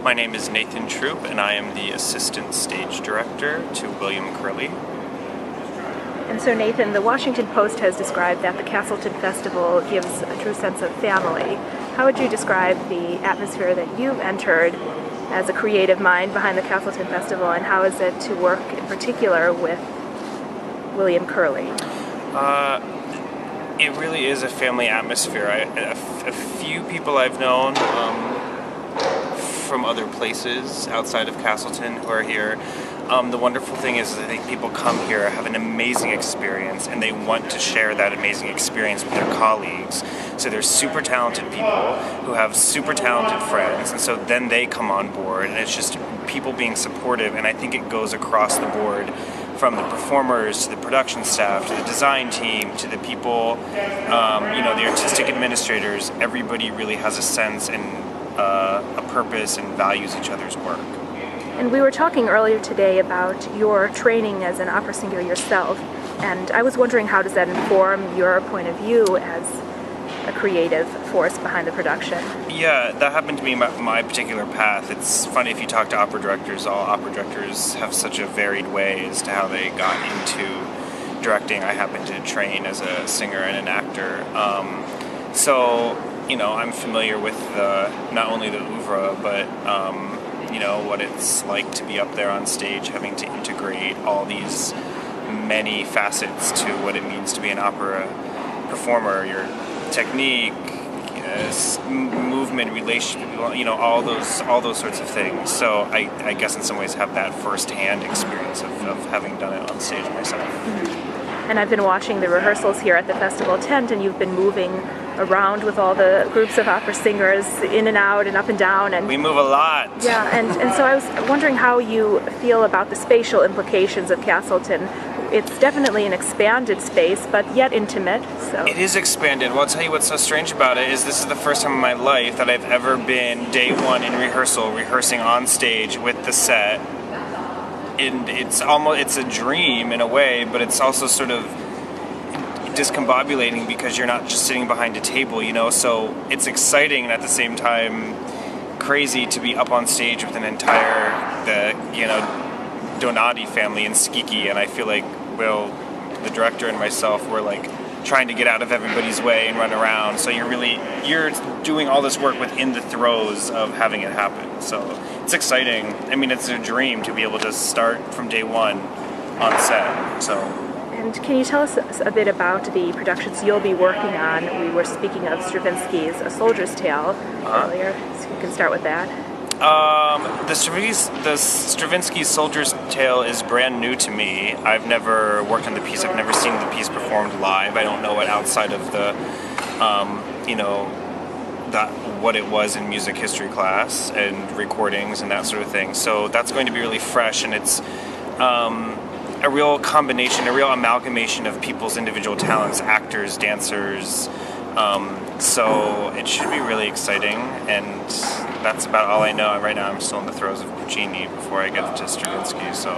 My name is Nathan Troup, and I am the assistant stage director to William Kerley. And so Nathan, the Washington Post has described that the Castleton Festival gives a true sense of family. How would you describe the atmosphere that you've entered as a creative mind behind the Castleton Festival, and how is it to work in particular with William Kerley? It really is a family atmosphere. A few people I've known from other places outside of Castleton who are here. The wonderful thing is I think people come here, have an amazing experience, and they want to share that amazing experience with their colleagues. So they're super talented people who have super talented friends, and so then they come on board, and it's just people being supportive, and I think it goes across the board from the performers to the production staff to the design team to the people, the artistic administrators. Everybody really has a sense and a purpose and values each other's work. And we were talking earlier today about your training as an opera singer yourself, and I was wondering, how does that inform your point of view as a creative force behind the production? Yeah, that happened to be my particular path. It's funny, if you talk to opera directors, all opera directors have such a varied way as to how they got into directing. I happen to train as a singer and an actor. I'm familiar with not only the oeuvre, but what it's like to be up there on stage, having to integrate all these many facets to what it means to be an opera performer. Your technique, movement, relationship, all those sorts of things. So I guess in some ways have that first-hand experience of having done it on stage myself. Mm-hmm. And I've been watching the rehearsals here at the festival tent, and you've been moving around with all the groups of opera singers in and out and up and down. And we move a lot. Yeah, and so I was wondering how you feel about the spatial implications of Castleton. It's definitely an expanded space, but yet intimate. So it is expanded. Well, I'll tell you what's so strange about it is this is the first time in my life that I've ever been day one in rehearsal, rehearsing on stage with the set. And it's a dream in a way, but it's also sort of discombobulating because you're not just sitting behind a table, so it's exciting and at the same time crazy to be up on stage with an entire Donati family in Schicchi, and I feel like the director and myself were like trying to get out of everybody's way and run around, so you're doing all this work within the throes of having it happen. So it's exciting. I mean, it's a dream to be able to start from day one on set. And can you tell us a bit about the productions you'll be working on? We were speaking of Stravinskys' A Soldier's Tale earlier, so you can start with that. The Stravinsky Soldier's Tale is brand new to me. I've never worked on the piece. I've never seen the piece performed live. I don't know it outside of the, what it was in music history class and recordings and that sort of thing. So that's going to be really fresh, and it's a real combination, a real amalgamation of people's individual talents, actors, dancers. So it should be really exciting, and that's about all I know. Right now I'm still in the throes of Puccini before I get to Stravinsky. So.